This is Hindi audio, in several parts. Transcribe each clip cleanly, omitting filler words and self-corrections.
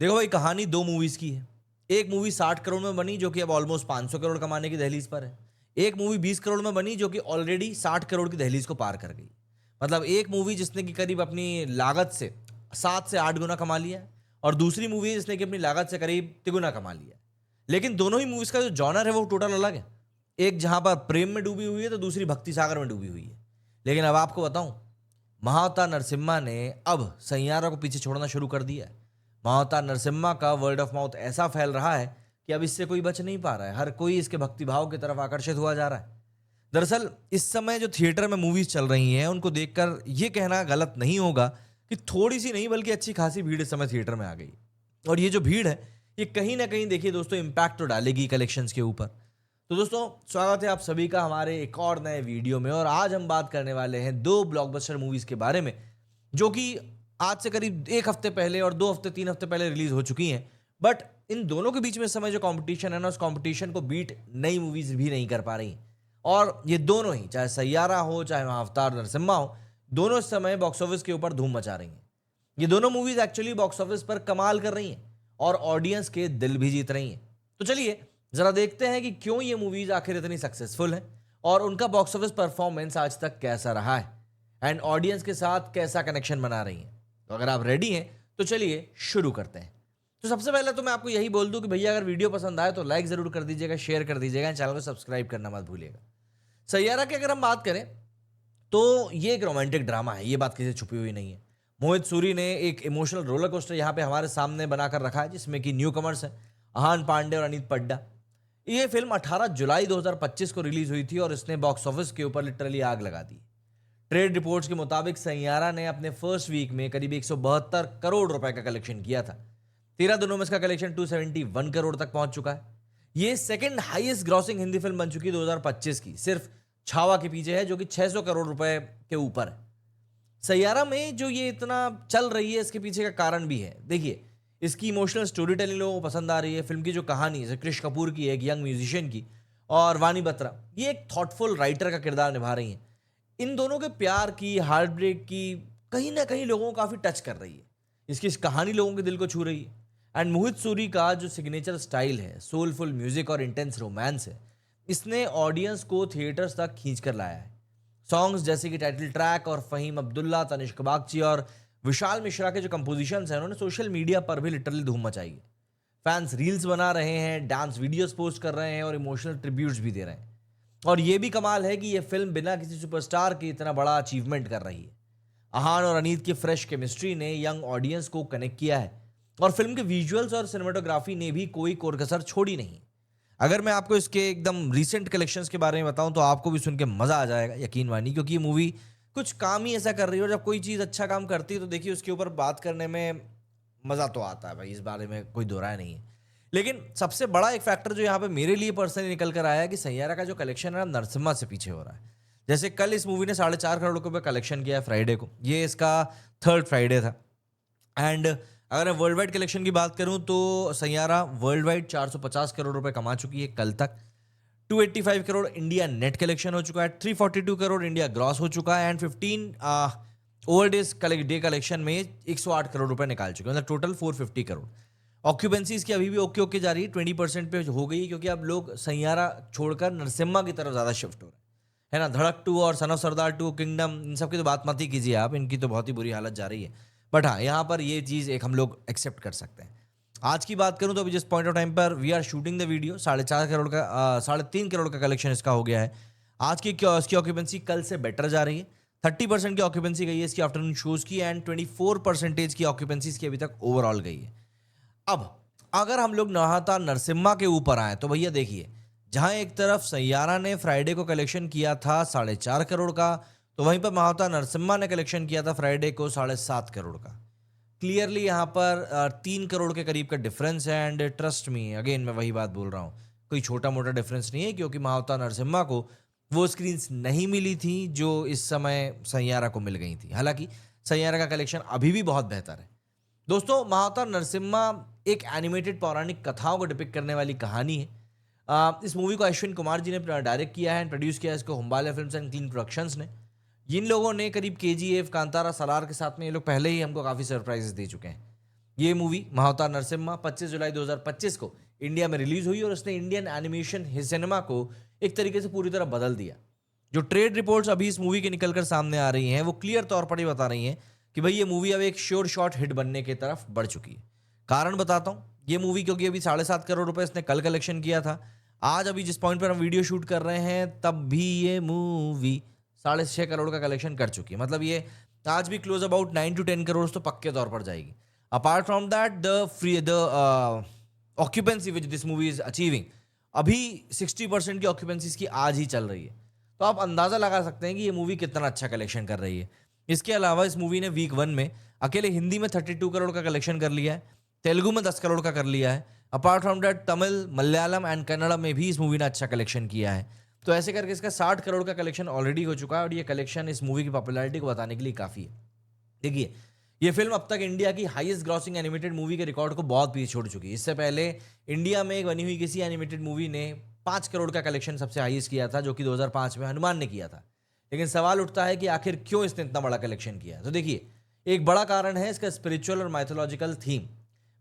देखो भाई, कहानी दो मूवीज की है। एक मूवी 60 करोड़ में बनी जो कि अब ऑलमोस्ट 500 करोड़ कमाने की दहलीज पर है। एक मूवी 20 करोड़ में बनी जो कि ऑलरेडी 60 करोड़ की दहलीज को पार कर गई। मतलब एक मूवी जिसने कि करीब अपनी लागत से 7 से 8 गुना कमा लिया है, और दूसरी मूवी जिसने कि अपनी लागत से करीब तिगुना कमा लिया है। लेकिन दोनों ही मूवीज का जो जॉनर है वो टोटल अलग है। एक जहां पर प्रेम में डूबी हुई है तो दूसरी भक्ति सागर में डूबी हुई है। लेकिन अब आपको बताऊं, महाअवतार नरसिम्हा ने अब सैयारा को पीछे छोड़ना शुरू कर दिया है। महाअवतार नरसिम्हा का वर्ड ऑफ माउथ ऐसा फैल रहा है कि अब इससे कोई बच नहीं पा रहा है। हर कोई इसके भक्तिभाव की तरफ आकर्षित हुआ जा रहा है। दरअसल इस समय जो थिएटर में मूवीज चल रही हैं उनको देखकर यह कहना गलत नहीं होगा कि थोड़ी सी नहीं बल्कि अच्छी खासी भीड़ इस समय थिएटर में आ गई। और ये जो भीड़ है ये कहीं ना कहीं देखिए दोस्तों इम्पैक्ट तो डालेगी कलेक्शंस के ऊपर। तो दोस्तों, स्वागत है आप सभी का हमारे एक और नए वीडियो में। और आज हम बात करने वाले हैं दो ब्लॉकबस्टर मूवीज के बारे में जो कि आज से करीब 1 हफ्ते पहले और 2 हफ्ते 3 हफ्ते पहले रिलीज हो चुकी हैं। बट इन दोनों के बीच में इस समय जो कंपटीशन है ना, उस कंपटीशन को बीट नई मूवीज भी नहीं कर पा रही। और ये दोनों ही, चाहे सैयारा हो चाहे महाअवतार नरसिम्हा हो, दोनों इस समय बॉक्स ऑफिस के ऊपर धूम मचा रही हैं। ये दोनों मूवीज एक्चुअली बॉक्स ऑफिस पर कमाल कर रही हैं और ऑडियंस के दिल भी जीत रही हैं। तो चलिए जरा देखते हैं कि क्यों ये मूवीज आखिर इतनी सक्सेसफुल हैं और उनका बॉक्स ऑफिस परफॉर्मेंस आज तक कैसा रहा है एंड ऑडियंस के साथ कैसा कनेक्शन बना रही हैं। तो अगर आप रेडी हैं तो चलिए शुरू करते हैं। तो सबसे पहले तो मैं आपको यही बोल दूं कि भैया अगर वीडियो पसंद आए तो लाइक जरूर कर दीजिएगा, शेयर कर दीजिएगा, चैनल को सब्सक्राइब करना मत भूलिएगा। सैयारा की अगर हम बात करें तो ये एक रोमांटिक ड्रामा है, ये बात किसी से छुपी हुई नहीं है। मोहित सूरी ने एक इमोशनल रोलर कोस्टर यहाँ पे हमारे सामने बनाकर रखा है जिसमें कि न्यू कमर्स हैं अहान पांडे और अनीत पड्डा। ये फिल्म 18 जुलाई 2025 को रिलीज हुई थी और इसने बॉक्स ऑफिस के ऊपर लिटरली आग लगा दी। ट्रेड रिपोर्ट्स के मुताबिक सैयारा ने अपने फर्स्ट वीक में करीब 172 करोड़ रुपए का कलेक्शन किया था। 13 दिनों में इसका कलेक्शन 271 करोड़ तक पहुंच चुका है। ये second highest grossing Hindi film बन चुकी है 2025 की, सिर्फ छावा के पीछे है जो कि 600 करोड़ रुपए के ऊपर है। सैयारा में जो ये इतना चल रही है इसके पीछे का कारण भी है। देखिए, इसकी इमोशनल स्टोरी टेलिंग लोगों को पसंद आ रही है। फिल्म की जो कहानी है क्रिश कपूर की, एक यंग म्यूजिशियन की, और वानी बत्रा ये एक थॉटफुल राइटर का किरदार निभा रही हैं। इन दोनों के प्यार की, हार्ट ब्रेक की कहीं ना कहीं लोगों को काफ़ी टच कर रही है। इसकी इस कहानी लोगों के दिल को छू रही है। एंड मोहित सूरी का जो सिग्नेचर स्टाइल है, सोलफुल म्यूजिक और इंटेंस रोमांस है, इसने ऑडियंस को थिएटर्स तक खींच कर लाया है। सॉन्ग्स जैसे कि टाइटल ट्रैक और फ़हीम अब्दुल्ला, तनिष्क बागची और विशाल मिश्रा के जो कंपोजिशंस हैं उन्होंने सोशल मीडिया पर भी लिटरली धूम मचाई है। फैंस रील्स बना रहे हैं, डांस वीडियोस पोस्ट कर रहे हैं और इमोशनल ट्रिब्यूट्स भी दे रहे हैं। और ये भी कमाल है कि ये फिल्म बिना किसी सुपरस्टार के इतना बड़ा अचीवमेंट कर रही है। अहान और अनीत की फ्रेश केमिस्ट्री ने यंग ऑडियंस को कनेक्ट किया है और फिल्म के विजुअल्स और सिनेमेटोग्राफी ने भी कोई कोरकसर छोड़ी नहीं। अगर मैं आपको इसके एकदम रीसेंट कलेक्शंस के बारे में बताऊं तो आपको भी सुन के मज़ा आ जाएगा, यकीन मानिए, क्योंकि ये मूवी कुछ काम ही ऐसा कर रही है। और जब कोई चीज़ अच्छा काम करती है तो देखिए उसके ऊपर बात करने में मज़ा तो आता है भाई, इस बारे में कोई दो राय नहीं है। लेकिन सबसे बड़ा एक फैक्टर जो यहाँ पे मेरे लिए पर्सनली निकल कर आया है कि सैयारा का जो कलेक्शन है ना, नरसिम्हा से पीछे हो रहा है। जैसे कल इस मूवी ने 4.5 करोड़ रुपये कलेक्शन किया है फ्राइडे को, ये इसका थर्ड फ्राइडे था। एंड अगर मैं वर्ल्ड वाइड कलेक्शन की बात करूं तो सैयारा वर्ल्ड वाइड 450 करोड़ रुपए कमा चुकी है कल तक। 285 करोड़ इंडिया नेट कलेक्शन हो चुका है, 342 करोड़ इंडिया ग्रॉस हो चुका है, एंड 15 ओवर डे कलेक्शन में 108 करोड़ रुपए निकाल चुके हैं, मतलब टोटल 450 करोड़। ऑक्यूपेंसी इसकी अभी भी ओके ओके जा रही है, 20% पे हो गई है, क्योंकि अब लोग सैयारा छोड़कर नरसिम्हा की तरफ ज़्यादा शिफ्ट हो रहे हैं, है ना। धड़क 2 और सन ऑफ सरदार 2, किंगडम, इन सब की तो बात मत ही कीजिए आप, इनकी तो बहुत ही बुरी हालत जा रही है। बट हाँ, यहाँ पर ये चीज़ एक हम लोग एक्सेप्ट कर सकते हैं। आज की बात करूँ तो अभी जिस पॉइंट ऑफ टाइम पर we are shooting the video, 4.5 crore का 3.5 करोड़ का कलेक्शन इसका हो गया है। आज की इसकी ऑक्यूपेंसी कल से बेटर जा रही है। 30% की ऑक्यूपेंसी गई है इसकी आफ्टरनून शोज़ की, एंड 24% की ऑक्यूपेंसी इसकी अभी तक ओवरऑल गई है। अब अगर हम लोग महाअवतार नरसिम्हा के ऊपर आए तो भैया देखिए, जहाँ एक तरफ सैयारा ने फ्राइडे को कलेक्शन किया था 4.5 करोड़ का, तो वहीं पर महाअवतार नरसिम्हा ने कलेक्शन किया था फ्राइडे को 7.5 करोड़ का। क्लियरली यहाँ पर 3 करोड़ के करीब का डिफरेंस है। एंड ट्रस्ट मी, अगेन मैं वही बात बोल रहा हूँ, कोई छोटा मोटा डिफरेंस नहीं है, क्योंकि महाअवतार नरसिम्हा को वो स्क्रीन्स नहीं मिली थी जो इस समय सैयारा को मिल गई थी। हालांकि सैयारा का कलेक्शन अभी भी बहुत बेहतर है। दोस्तों, महाअवतार नरसिम्हा एक एनिमेटेड पौराणिक कथाओं को डिपिक्ट करने वाली कहानी है। इस मूवी को अश्विन कुमार जी ने डायरेक्ट किया है एंड प्रोड्यूस किया है इसको हुम्बाले फिल्म्स एंड क्लीन प्रोडक्शंस ने। जिन लोगों ने करीब केजीएफ, कांतारा, सलार के साथ में ये लोग पहले ही हमको काफ़ी सरप्राइजेस दे चुके हैं। ये मूवी महाअवतार नरसिम्हा 25 जुलाई 2025 को इंडिया में रिलीज हुई और उसने इंडियन एनिमेशन सिनेमा को एक तरीके से पूरी तरह बदल दिया। जो ट्रेड रिपोर्ट्स अभी इस मूवी के निकलकर सामने आ रही हैं वो क्लियर तौर पर ये बता रही हैं कि भाई ये मूवी अब एक श्योर शॉट हिट बनने की तरफ बढ़ चुकी है। कारण बताता हूँ, ये मूवी क्योंकि अभी 7.5 करोड़ रुपए इसने कल कलेक्शन किया था, आज अभी जिस पॉइंट पर हम वीडियो शूट कर रहे हैं तब भी ये मूवी 6.5 करोड़ का कलेक्शन कर चुकी है। मतलब ये आज भी क्लोज अबाउट 9 to 10 करोड़ तो पक्के तौर पर जाएगी। Apart from that the occupancy which this movie is achieving, अभी 60% की ऑक्यूपेंसी की आज ही चल रही है। तो आप अंदाजा लगा सकते हैं कि ये मूवी कितना अच्छा कलेक्शन कर रही है। इसके अलावा इस मूवी ने वीक 1 में अकेले हिंदी में 32 करोड़ का कलेक्शन कर लिया है, तेलुगु में 10 करोड़ का कर लिया है। Apart from that Tamil, Malayalam and Kannada में भी इस मूवी ने अच्छा कलेक्शन किया है। तो ऐसे करके इसका 60 करोड़ का कलेक्शन ऑलरेडी हो चुका है और ये कलेक्शन इस मूवी की पॉपुलैरिटी को बताने के लिए काफ़ी है। देखिए, ये फिल्म अब तक इंडिया की हाईएस्ट ग्रॉसिंग एनिमेटेड मूवी के रिकॉर्ड को बहुत पीछे छोड़ चुकी है। इससे पहले इंडिया में बनी हुई किसी एनिमेटेड मूवी ने 5 करोड़ का कलेक्शन सबसे हाईएस्ट किया था, जो कि 2005 में हनुमान ने किया था। लेकिन सवाल उठता है कि आखिर क्यों इसने इतना बड़ा कलेक्शन किया। तो देखिए, एक बड़ा कारण है इसका स्पिरिचुअल और माइथोलॉजिकल थीम।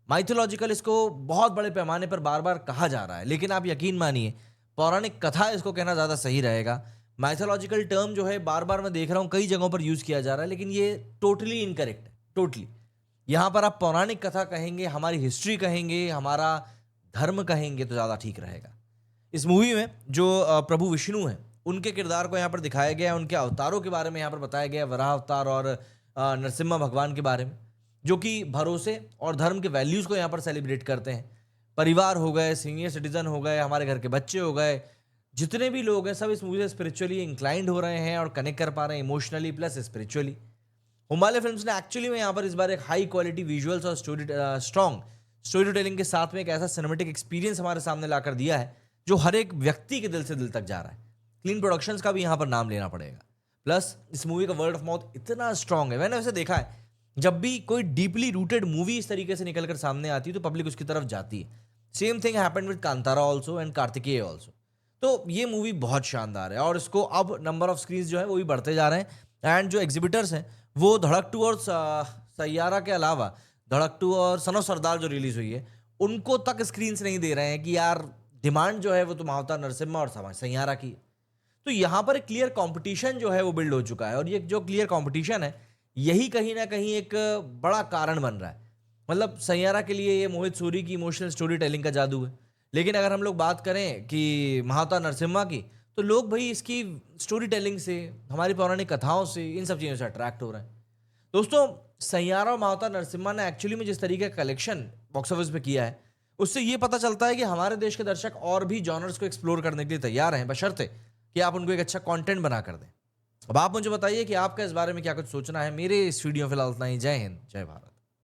माइथोलॉजिकल इसको बहुत बड़े पैमाने पर बार बार कहा जा रहा है, लेकिन आप यकीन मानिए पौराणिक कथा इसको कहना ज़्यादा सही रहेगा। माइथोलॉजिकल टर्म जो है बार बार मैं देख रहा हूँ कई जगहों पर यूज़ किया जा रहा है, लेकिन ये टोटली इनकरेक्ट है, टोटली। यहाँ पर आप पौराणिक कथा कहेंगे, हमारी हिस्ट्री कहेंगे, हमारा धर्म कहेंगे तो ज़्यादा ठीक रहेगा। इस मूवी में जो प्रभु विष्णु हैं उनके किरदार को यहाँ पर दिखाया गया है, उनके अवतारों के बारे में यहाँ पर बताया गया है, वराह अवतार और नरसिम्हा भगवान के बारे में, जो कि भरोसे और धर्म के वैल्यूज़ को यहाँ पर सेलिब्रेट करते हैं। परिवार हो गए, सीनियर सिटीजन हो गए, हमारे घर के बच्चे हो गए, जितने भी लोग हैं सब इस मूवी से स्पिरिचुअली इंक्लाइंड हो रहे हैं और कनेक्ट कर पा रहे हैं इमोशनली प्लस स्पिरिचुअली। हुमाले फिल्म्स ने एक्चुअली में यहाँ पर इस बार एक हाई क्वालिटी विजुअल्स और स्ट्रॉन्ग स्टोरी टेलिंग के साथ में एक ऐसा सिनेमेटिक एक्सपीरियंस हमारे सामने लाकर दिया है जो हर एक व्यक्ति के दिल से दिल तक जा रहा है। क्लीन प्रोडक्शंस का भी यहाँ पर नाम लेना पड़ेगा। प्लस इस मूवी का वर्ड ऑफ माउथ इतना स्ट्रांग है, मैंने वैसे देखा है जब भी कोई डीपली रूटेड मूवी इस तरीके से निकलकर सामने आती है तो पब्लिक उसकी तरफ जाती है। Same thing happened with Kantara also and Kartikeya also. तो ये मूवी बहुत शानदार है और इसको अब नंबर ऑफ स्क्रीन जो है वो भी बढ़ते जा रहे हैं। एंड जो एग्जिबिटर्स हैं वो धड़क 2 और सैयारा के अलावा धड़क 2 और सन ऑफ सरदार जो रिलीज हुई है उनको तक स्क्रीन्स नहीं दे रहे हैं कि यार डिमांड जो है वो तो महाअवतार नरसिम्हा और सैयारा की। तो यहाँ पर एक क्लियर कंपटीशन जो है वो बिल्ड हो चुका है और ये जो क्लियर कंपटीशन है यही कहीं ना कहीं एक बड़ा कारण बन रहा है। मतलब सैयारा के लिए ये मोहित सूरी की इमोशनल स्टोरी टेलिंग का जादू है, लेकिन अगर हम लोग बात करें कि महाअवतार नरसिम्हा की तो लोग भाई इसकी स्टोरी टेलिंग से, हमारी पौराणिक कथाओं से, इन सब चीज़ों से अट्रैक्ट हो रहे हैं। दोस्तों, सैयारा और महाअवतार नरसिम्हा ने एक्चुअली में जिस तरीके का कलेक्शन बॉक्स ऑफिस पे किया है उससे ये पता चलता है कि हमारे देश के दर्शक और भी जॉनर्स को एक्सप्लोर करने के लिए तैयार हैं, बशर्ते कि आप उनको एक अच्छा कंटेंट बना कर दें। अब आप मुझे बताइए कि आपका इस बारे में क्या कुछ सोचना है। मेरे इस वीडियो में फिलहाल इतना ही। जय हिंद, जय भारत।